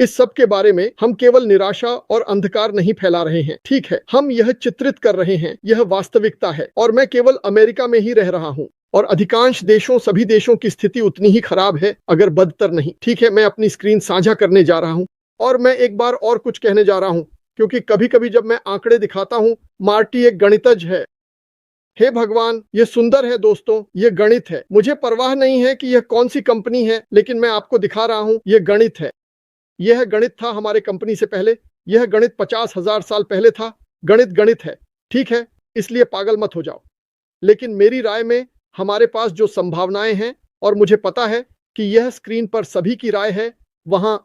इस सब के बारे में हम केवल निराशा और अंधकार नहीं फैला रहे हैं, ठीक है, हम यह चित्रित कर रहे हैं, यह वास्तविकता है। और मैं केवल अमेरिका में ही रह रहा हूँ, और अधिकांश देशों, सभी देशों की स्थिति उतनी ही खराब है, अगर बदतर नहीं, ठीक है। मैं अपनी स्क्रीन साझा करने जा रहा हूँ, और मैं एक बार और कुछ कहने जा रहा हूँ, क्योंकि कभी कभी जब मैं आंकड़े दिखाता हूँ, मार्टी एक गणितज्ञ है। हे भगवान, ये सुंदर है दोस्तों, ये गणित है। मुझे परवाह नहीं है कि यह कौन सी कंपनी है, लेकिन मैं आपको दिखा रहा हूं, यह गणित है। यह गणित था हमारे कंपनी से पहले, यह गणित 50,000 साल पहले था। गणित गणित है, ठीक है, इसलिए पागल मत हो जाओ। लेकिन मेरी राय में हमारे पास जो संभावनाएं हैं, और मुझे पता है कि यह स्क्रीन पर सभी की राय है, वहां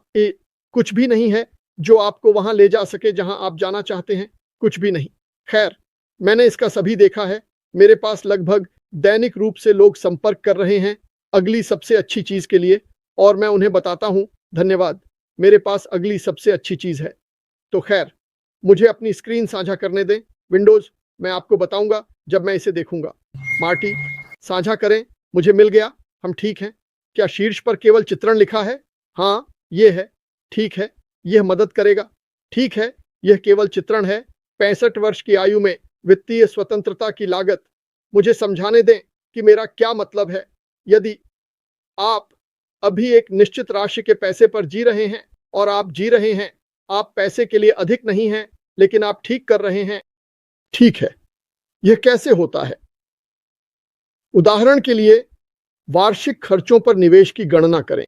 कुछ भी नहीं है जो आपको वहां ले जा सके जहां आप जाना चाहते हैं, कुछ भी नहीं। खैर, मैंने इसका सभी देखा है। मेरे पास लगभग दैनिक रूप से लोग संपर्क कर रहे हैं अगली सबसे अच्छी चीज के लिए, और मैं उन्हें बताता हूं, धन्यवाद, मेरे पास अगली सबसे अच्छी चीज है। तो खैर, मुझे अपनी स्क्रीन साझा करने दें। विंडोज, मैं आपको बताऊंगा जब मैं इसे देखूंगा। मार्टी, साझा करें। मुझे मिल गया, हम ठीक हैं। क्या शीर्ष पर केवल चित्रण लिखा है? हाँ, ये है, ठीक है, यह मदद करेगा। ठीक है, यह केवल चित्रण है। 65 वर्ष की आयु में वित्तीय स्वतंत्रता की लागत। मुझे समझाने दें कि मेरा क्या मतलब है। यदि आप अभी एक निश्चित राशि के पैसे पर जी रहे हैं, और आप जी रहे हैं, आप पैसे के लिए अधिक नहीं हैं, लेकिन आप ठीक कर रहे हैं, ठीक है। यह कैसे होता है? उदाहरण के लिए, वार्षिक खर्चों पर निवेश की गणना करें।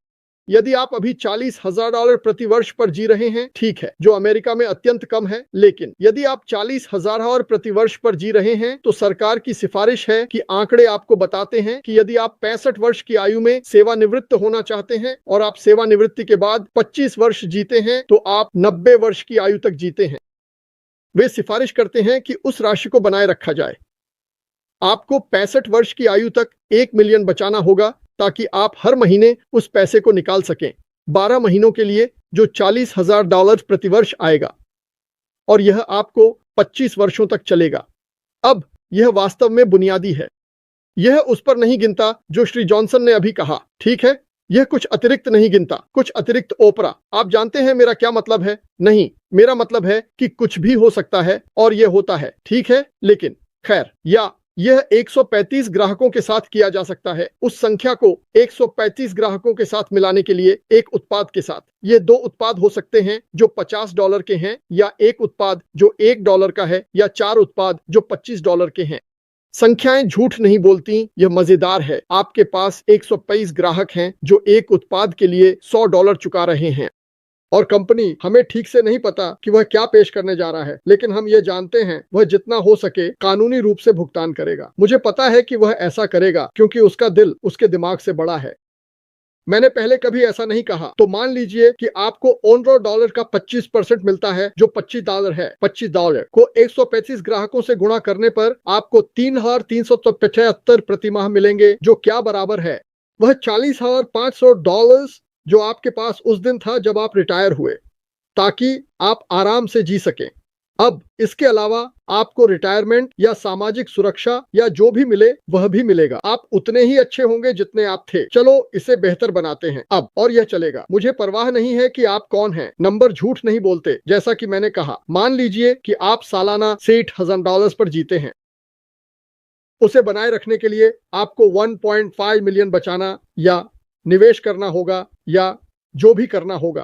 यदि आप अभी $40,000 प्रति वर्ष पर जी रहे हैं, ठीक है, जो अमेरिका में अत्यंत कम है, लेकिन यदि आप $40,000 प्रति वर्ष पर जी रहे हैं, तो सरकार की सिफारिश है कि आंकड़े आपको बताते हैं कि यदि आप 65 वर्ष की आयु में सेवानिवृत्त होना चाहते हैं, और आप सेवानिवृत्ति के बाद 25 वर्ष जीते हैं, तो आप 90 वर्ष की आयु तक जीते हैं। वे सिफारिश करते हैं कि उस राशि को बनाए रखा जाए। आपको 65 वर्ष की आयु तक 1 मिलियन बचाना होगा, ताकि आप हर महीने उस पैसे को निकाल सकें, 12 महीनों के लिए, जो $40,000 प्रति वर्ष आएगा, और यह आपको 25 वर्षों तक चलेगा। अब यह वास्तव में बुनियादी है। यह उस पर नहीं गिनता जो श्री जॉनसन ने अभी कहा, ठीक है, यह कुछ अतिरिक्त नहीं गिनता, कुछ अतिरिक्त ओपरा। आप जानते हैं मेरा क्या मतलब है? नहीं, मेरा मतलब है कि कुछ भी हो सकता है, और यह होता है, ठीक है। लेकिन खैर, या यह 135 ग्राहकों के साथ किया जा सकता है, उस संख्या को 135 ग्राहकों के साथ मिलाने के लिए एक उत्पाद के साथ। ये 2 उत्पाद हो सकते हैं जो $50 के हैं, या एक उत्पाद जो $1 का है, या 4 उत्पाद जो $25 के हैं। संख्याएं झूठ नहीं बोलती, यह मजेदार है। आपके पास 122 ग्राहक हैं जो एक उत्पाद के लिए $100 चुका रहे हैं, और कंपनी, हमें ठीक से नहीं पता कि वह क्या पेश करने जा रहा है, लेकिन हम ये जानते हैं वह जितना हो सके कानूनी रूप से भुगतान करेगा। मुझे पता है कि वह ऐसा करेगा क्योंकि उसका दिल उसके दिमाग से बड़ा है। मैंने पहले कभी ऐसा नहीं कहा। तो मान लीजिए कि आपको $100 का 25% मिलता है, जो $25 है। $25 को 135 ग्राहकों से गुणा करने पर आपको $3,375 प्रति माह मिलेंगे, जो क्या बराबर है? वह $40,500 जो आपके पास उस दिन था जब आप रिटायर हुए, ताकि आप आराम से जी सकें। अब इसके अलावा आपको रिटायरमेंट या सामाजिक सुरक्षा या जो भी मिले वह भी मिलेगा। आप उतने ही अच्छे होंगे जितने आप थे। चलो इसे बेहतर बनाते हैं अब, और यह चलेगा। मुझे परवाह नहीं है कि आप कौन हैं, नंबर झूठ नहीं बोलते। जैसा कि मैंने कहा, मान लीजिए कि आप सालाना $60,000 पर जीते हैं। उसे बनाए रखने के लिए आपको 1.5 मिलियन बचाना या निवेश करना होगा, या जो भी करना होगा।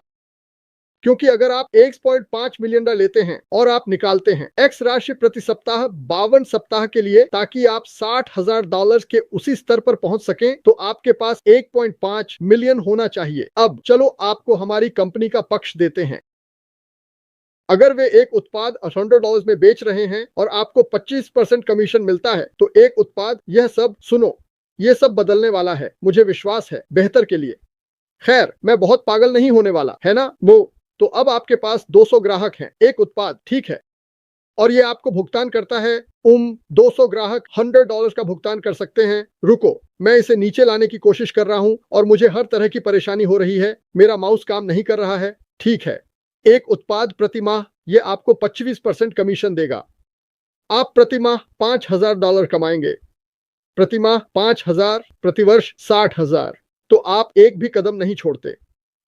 क्योंकि अगर आप 1.5 मिलियन लेते हैं और आप निकालते हैं X राशि प्रति सप्ताह 52 सप्ताह के लिए, ताकि आप $60,000 के उसी स्तर पर पहुंच सकें, तो आपके पास 1.5 मिलियन होना चाहिए। अब चलो आपको हमारी कंपनी का पक्ष देते हैं। अगर वे एक उत्पाद $100 में बेच रहे हैं और आपको 25% कमीशन मिलता है, तो एक उत्पाद, यह सब सुनो, यह सब बदलने वाला है, मुझे विश्वास है, बेहतर के लिए। खैर, मैं बहुत पागल नहीं होने वाला, है ना? वो तो अब आपके पास 200 ग्राहक हैं, एक उत्पाद, ठीक है, और ये आपको भुगतान करता है। 200 ग्राहक $100 का भुगतान कर सकते हैं। रुको, मैं इसे नीचे लाने की कोशिश कर रहा हूं, और मुझे हर तरह की परेशानी हो रही है। मेरा माउस काम नहीं कर रहा है, ठीक है। एक उत्पाद प्रति माह, ये आपको 25% कमीशन देगा। आप प्रति माह $5,000 कमाएंगे। प्रति माह 5,000, प्रति वर्ष 60,000। तो आप एक भी कदम नहीं छोड़ते।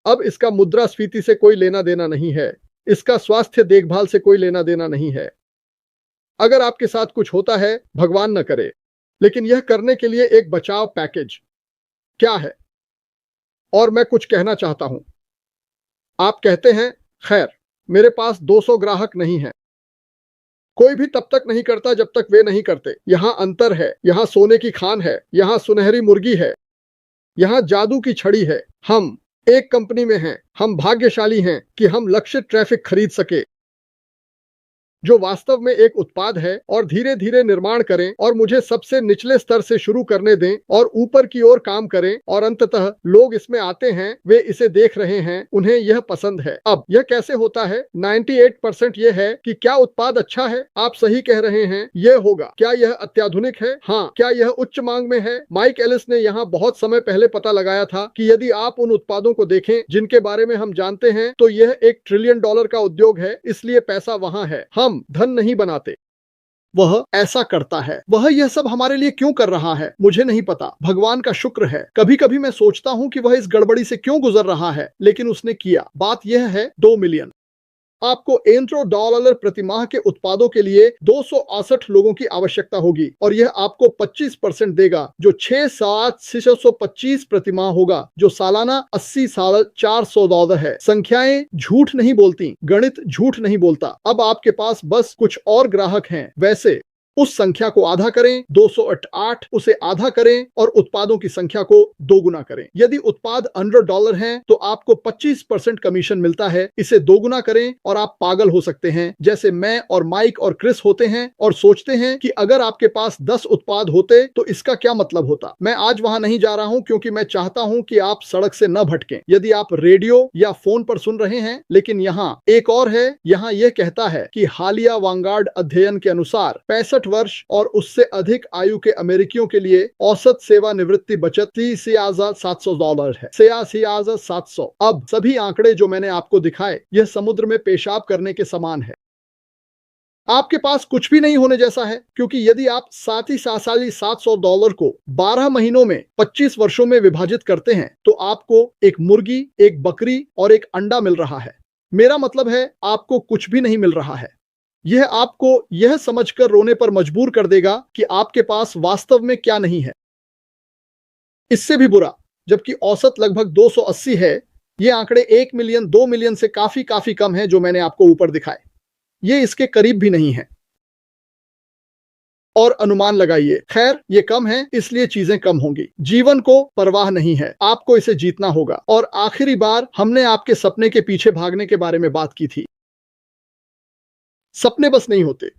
अब इसका मुद्रास्फीति से कोई लेना देना नहीं है, इसका स्वास्थ्य देखभाल से कोई लेना देना नहीं है। अगर आपके साथ कुछ होता है, भगवान न करे, लेकिन यह करने के लिए एक बचाव पैकेज क्या है? और मैं कुछ कहना चाहता हूं। आप कहते हैं, खैर, मेरे पास 200 ग्राहक नहीं है। कोई भी तब तक नहीं करता जब तक वे नहीं करते। यहां अंतर है, यहां सोने की खान है, यहां सुनहरी मुर्गी है, यहां जादू की छड़ी है। हम एक कंपनी में हैं, हम भाग्यशाली हैं कि हम लक्षित ट्रैफिक खरीद सके जो वास्तव में एक उत्पाद है, और धीरे धीरे निर्माण करें और मुझे सबसे निचले स्तर से शुरू करने दें और ऊपर की ओर काम करें, और अंततः लोग इसमें आते हैं, वे इसे देख रहे हैं, उन्हें यह पसंद है। अब यह कैसे होता है? 98% यह है कि क्या उत्पाद अच्छा है? आप सही कह रहे हैं, यह होगा। क्या यह अत्याधुनिक है? हाँ। क्या यह उच्च मांग में है? माइक एलिस ने यहाँ बहुत समय पहले पता लगाया था कि यदि आप उन उत्पादों को देखें जिनके बारे में हम जानते हैं, तो यह $1 ट्रिलियन का उद्योग है, इसलिए पैसा वहां है। हम धन नहीं बनाते, वह ऐसा करता है। वह यह सब हमारे लिए क्यों कर रहा है, मुझे नहीं पता। भगवान का शुक्र है। कभी कभी मैं सोचता हूं कि वह इस गड़बड़ी से क्यों गुजर रहा है, लेकिन उसने किया। बात यह है, 2 मिलियन। आपको $100 प्रति माह के उत्पादों के लिए 268 लोगों की आवश्यकता होगी, और यह आपको 25% देगा, जो 6,7,625 प्रति माह होगा, जो सालाना $80,400 है। संख्याएं झूठ नहीं बोलती, गणित झूठ नहीं बोलता। अब आपके पास बस कुछ और ग्राहक हैं। वैसे उस संख्या को आधा करें, 208, उसे आधा करें और उत्पादों की संख्या को दोगुना करें। यदि उत्पाद $100 हैं, तो आपको 25% कमीशन मिलता है। इसे दोगुना करें और आप पागल हो सकते हैं, जैसे मैं और माइक और क्रिस होते हैं, और सोचते हैं कि अगर आपके पास 10 उत्पाद होते तो इसका क्या मतलब होता। मैं आज वहां नहीं जा रहा हूं क्योंकि मैं चाहता हूं कि आप सड़क से न भटकें, यदि आप रेडियो या फोन पर सुन रहे हैं। लेकिन यहाँ एक और है। यहाँ यह कहता है कि हालिया वांगार्ड अध्ययन के अनुसार 65 वर्ष और उससे अधिक आयु के अमेरिकियों के लिए औसत सेवानिवृत्ति बचत $83,700 है। 83,700। अब सभी आंकड़े जो मैंने आपको दिखाए, यह समुद्र में पेशाब करने के समान है। आपके पास कुछ भी नहीं होने जैसा है, क्योंकि यदि आप $7,700 को 12 महीनों में 25 वर्षों में विभाजित करते हैं, तो आपको एक मुर्गी, एक बकरी और एक अंडा मिल रहा है। मेरा मतलब है, आपको कुछ भी नहीं मिल रहा है। यह आपको यह समझकर रोने पर मजबूर कर देगा कि आपके पास वास्तव में क्या नहीं है। इससे भी बुरा, जबकि औसत लगभग 280 है। ये आंकड़े 1 मिलियन, 2 मिलियन से काफी कम है जो मैंने आपको ऊपर दिखाए। ये इसके करीब भी नहीं है। और अनुमान लगाइए, खैर ये कम है, इसलिए चीजें कम होंगी। जीवन को परवाह नहीं है, आपको इसे जीतना होगा। और आखिरी बार हमने आपके सपने के पीछे भागने के बारे में बात की थी। सपने बस नहीं होते।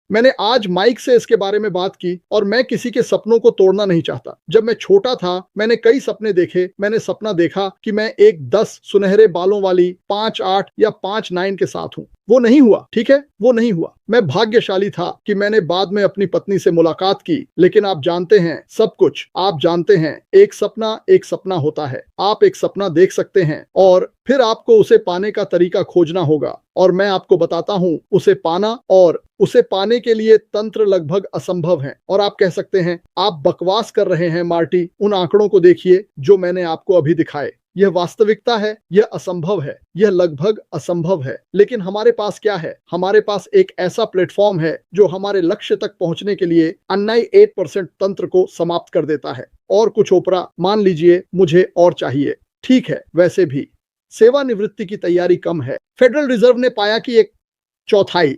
मैंने आज माइक से इसके बारे में बात की, और मैं किसी के सपनों को तोड़ना नहीं चाहता। जब मैं छोटा था, मैंने कई सपने देखे। मैंने सपना देखा कि मैं एक 10 सुनहरे बालों वाली 5'8" या 5'9" के साथ हूं। वो नहीं हुआ, ठीक है, वो नहीं हुआ। मैं भाग्यशाली था कि मैंने बाद में अपनी पत्नी से मुलाकात की। लेकिन आप जानते हैं सब कुछ। आप जानते हैं, एक सपना होता है। आप एक सपना देख सकते हैं, और फिर आपको उसे पाने का तरीका खोजना होगा। और मैं आपको बताता हूं, उसे पाना और उसे पाने के लिए तंत्र लगभग असंभव है। और आप कह सकते हैं, आप बकवास कर रहे हैं मार्टी, उन आंकड़ों को देखिए जो मैंने आपको अभी दिखाए। यह वास्तविकता है, यह असंभव है, यह लगभग असंभव है। लेकिन हमारे पास क्या है? हमारे पास एक ऐसा प्लेटफॉर्म है जो हमारे लक्ष्य तक पहुंचने के लिए 98% तंत्र को समाप्त कर देता है। और कुछ ओपरा, मान लीजिए मुझे और चाहिए। ठीक है, वैसे भी सेवानिवृत्ति की तैयारी कम है। फेडरल रिजर्व ने पाया कि 1/4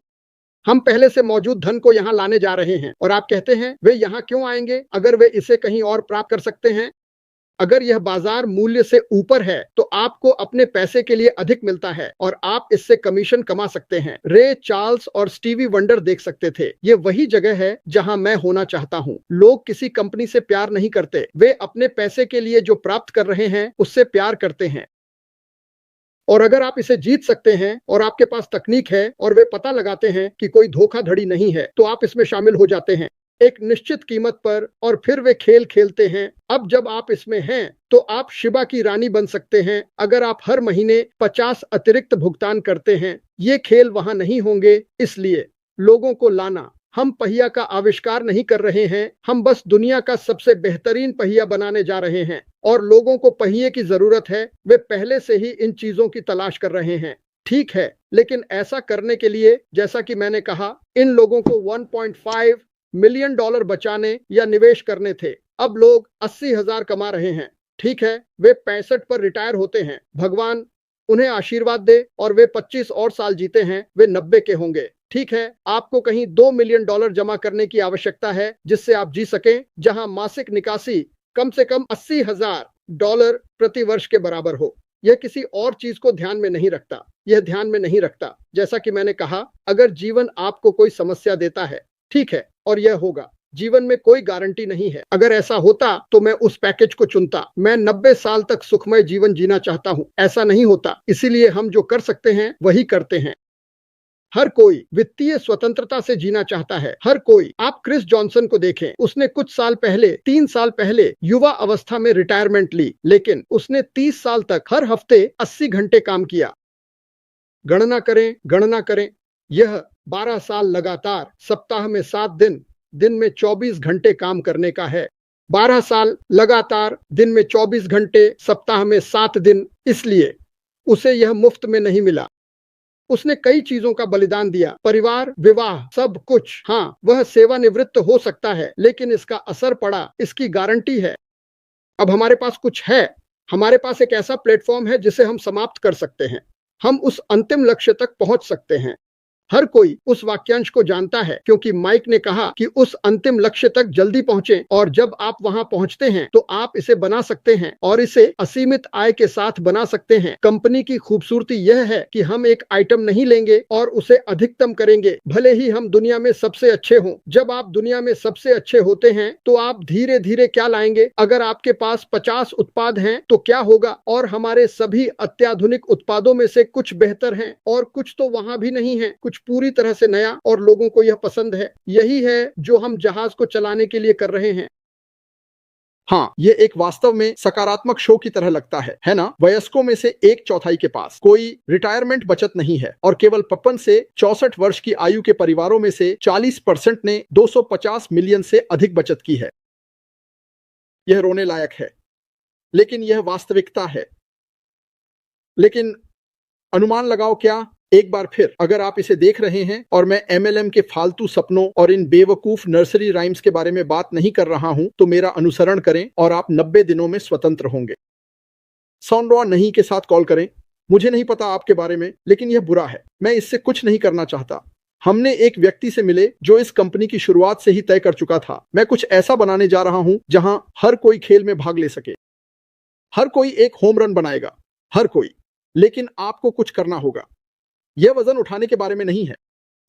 हम पहले से मौजूद धन को यहाँ लाने जा रहे हैं। और आप कहते हैं, वे यहाँ क्यों आएंगे अगर वे इसे कहीं और प्राप्त कर सकते हैं? अगर यह बाजार मूल्य से ऊपर है, तो आपको अपने पैसे के लिए अधिक मिलता है, और आप इससे कमीशन कमा सकते हैं। रे चार्ल्स और स्टीवी वंडर देख सकते थे। ये वही जगह है जहां मैं होना चाहता हूं। लोग किसी कंपनी से प्यार नहीं करते, वे अपने पैसे के लिए जो प्राप्त कर रहे हैं उससे प्यार करते हैं। और अगर आप इसे जीत सकते हैं, और आपके पास तकनीक है, और वे पता लगाते हैं कि कोई धोखाधड़ी नहीं है, तो आप इसमें शामिल हो जाते हैं एक निश्चित कीमत पर, और फिर वे खेल खेलते हैं। अब जब आप इसमें हैं, तो आप शिबा की रानी बन सकते हैं अगर आप हर महीने 50 अतिरिक्त भुगतान करते हैं। ये खेल वहां नहीं होंगे, इसलिए लोगों को लाना, हम पहिया का आविष्कार नहीं कर रहे हैं, हम बस दुनिया का सबसे बेहतरीन पहिया बनाने जा रहे हैं और लोगों को पहिए की जरूरत है, वे पहले से ही इन चीजों की तलाश कर रहे हैं। ठीक है, लेकिन ऐसा करने के लिए, जैसा कि मैंने कहा, इन लोगों को 1.5 मिलियन डॉलर बचाने या निवेश करने थे। अब लोग 80,000 कमा रहे हैं। ठीक है, वे 65 पर रिटायर होते हैं। भगवान उन्हें आशीर्वाद दे और वे 25 और साल जीते हैं, वे 90 के होंगे। ठीक है, आपको कहीं 2 मिलियन डॉलर जमा करने की आवश्यकता है जिससे आप जी सकें, जहां मासिक निकासी कम से कम $80,000 प्रति वर्ष के बराबर हो। यह किसी और चीज को ध्यान में नहीं रखता। यह ध्यान में नहीं रखता, जैसा कि मैंने कहा, अगर जीवन आपको कोई समस्या देता है, ठीक है, और यह होगा। जीवन में कोई गारंटी नहीं है। अगर ऐसा होता तो मैं उस पैकेज को चुनता। मैं 90 साल तक सुखमय जीवन जीना चाहता हूं। ऐसा नहीं होता, इसीलिए हम जो कर सकते हैं वही करते हैं। हर कोई वित्तीय स्वतंत्रता से जीना चाहता है, हर कोई। आप क्रिस जॉनसन को देखें, उसने कुछ साल पहले, 3 साल पहले युवा अवस्था में रिटायरमेंट ली, लेकिन उसने 30 साल तक हर हफ्ते 80 घंटे काम किया। गणना करें, गणना करें, यह 12 साल लगातार, सप्ताह में 7 दिन, दिन में 24 घंटे काम करने का है। 12 साल लगातार, दिन में 24 घंटे, सप्ताह में 7 दिन। इसलिए उसे यह मुफ्त में नहीं मिला। उसने कई चीजों का बलिदान दिया, परिवार, विवाह, सब कुछ। हाँ, वह सेवानिवृत्त हो सकता है, लेकिन इसका असर पड़ा, इसकी गारंटी है। अब हमारे पास कुछ है, हमारे पास एक ऐसा प्लेटफॉर्म है जिसे हम समाप्त कर सकते हैं। हम उस अंतिम लक्ष्य तक पहुंच सकते हैं। हर कोई उस वाक्यांश को जानता है, क्योंकि माइक ने कहा कि उस अंतिम लक्ष्य तक जल्दी पहुंचें, और जब आप वहां पहुंचते हैं तो आप इसे बना सकते हैं और इसे असीमित आय के साथ बना सकते हैं। कंपनी की खूबसूरती यह है कि हम एक आइटम नहीं लेंगे और उसे अधिकतम करेंगे, भले ही हम दुनिया में सबसे अच्छे हों। जब आप दुनिया में सबसे अच्छे होते हैं तो आप धीरे धीरे क्या लाएंगे? अगर आपके पास 50 उत्पाद हैं तो क्या होगा? और हमारे सभी अत्याधुनिक उत्पादों में से कुछ बेहतर हैं और कुछ तो वहां भी नहीं है, कुछ पूरी तरह से नया, और लोगों को यह पसंद है। यही है जो हम जहाज को चलाने के लिए कर रहे हैं। हाँ, ये एक वास्तव में सकारात्मक शो की तरह लगता है ना? वयस्कों में से 1/4 के पास कोई रिटायरमेंट बचत नहीं है और केवल 55 से 64 वर्ष की आयु के परिवारों में से 40% ने 250 मिलियन से अधिक बचत की है। यह रोने लायक है, लेकिन यह वास्तविकता है। लेकिन अनुमान लगाओ क्या? एक बार फिर, अगर आप इसे देख रहे हैं और मैं MLM के फालतू सपनों और इन बेवकूफ नर्सरी राइम्स के बारे में बात नहीं कर रहा हूं, तो मेरा अनुसरण करें और आप 90 दिनों में स्वतंत्र होंगे। सौंडवा नहीं के साथ कॉल करें। मुझे नहीं पता आपके बारे में, लेकिन यह बुरा है। मैं इससे कुछ नहीं करना चाहता। हमने एक व्यक्ति से मिले जो इस कंपनी की शुरुआत से ही तय कर चुका था। मैं कुछ ऐसा बनाने जा रहा हूं जहां हर कोई खेल में भाग ले सके। हर कोई एक होम रन बनाएगा, हर कोई। लेकिन आपको कुछ करना होगा। यह वजन उठाने के बारे में नहीं है।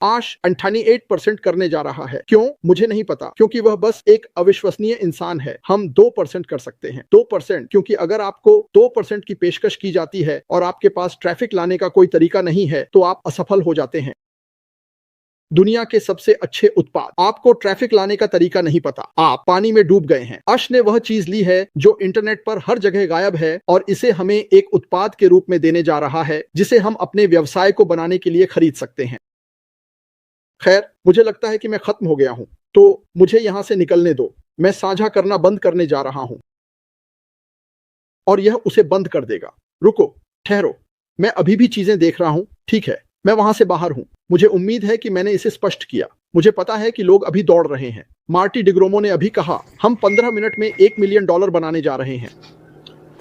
आश 98% करने जा रहा है। क्यों? मुझे नहीं पता, क्योंकि वह बस एक अविश्वसनीय इंसान है। हम 2% कर सकते हैं। 2%, क्योंकि अगर आपको 2% की पेशकश की जाती है और आपके पास ट्रैफिक लाने का कोई तरीका नहीं है, तो आप असफल हो जाते हैं। दुनिया के सबसे अच्छे उत्पाद, आपको ट्रैफिक लाने का तरीका नहीं पता, आप पानी में डूब गए हैं। अश ने वह चीज ली है जो इंटरनेट पर हर जगह गायब है और इसे हमें एक उत्पाद के रूप में देने जा रहा है जिसे हम अपने व्यवसाय को बनाने के लिए खरीद सकते हैं। खैर, मुझे लगता है कि मैं खत्म हो गया हूं, तो मुझे यहां से निकलने दो। मैं साझा करना बंद करने जा रहा हूं और यह उसे बंद कर देगा। रुको, ठहरो, मैं अभी भी चीजें देख रहा हूं। ठीक है, मैं वहां से बाहर हूं। मुझे उम्मीद है कि मैंने इसे स्पष्ट किया। मुझे पता है कि लोग अभी दौड़ रहे हैं। मार्टी डिग्रोमो ने अभी कहा, हम 15 मिनट में $1 मिलियन बनाने जा रहे हैं।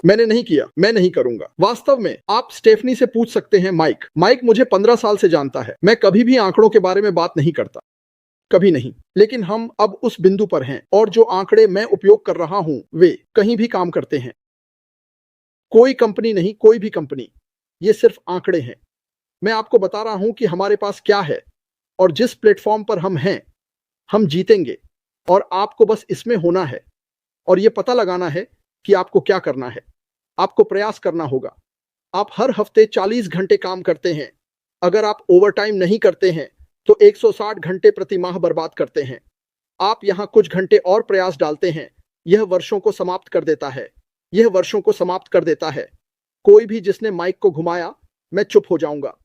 मैंने नहीं किया, मैं नहीं करूंगा। वास्तव में आप स्टेफनी से पूछ सकते हैं। माइक मुझे 15 साल से जानता है। मैं कभी भी आंकड़ों के बारे में बात नहीं करता, कभी नहीं। लेकिन हम अब उस बिंदु पर हैं और जो आंकड़े मैं उपयोग कर रहा हूं वे कहीं भी काम करते हैं। कोई कंपनी नहीं, कोई भी कंपनी। ये सिर्फ आंकड़े हैं। मैं आपको बता रहा हूं कि हमारे पास क्या है और जिस प्लेटफॉर्म पर हम हैं, हम जीतेंगे। और आपको बस इसमें होना है और यह पता लगाना है कि आपको क्या करना है। आपको प्रयास करना होगा। आप हर हफ्ते 40 घंटे काम करते हैं। अगर आप ओवरटाइम नहीं करते हैं तो 160 घंटे प्रति माह बर्बाद करते हैं। आप यहां कुछ घंटे और प्रयास डालते हैं। यह वर्षों को समाप्त कर देता है। यह वर्षों को समाप्त कर देता है। कोई भी जिसने माइक को घुमाया, मैं चुप हो जाऊंगा।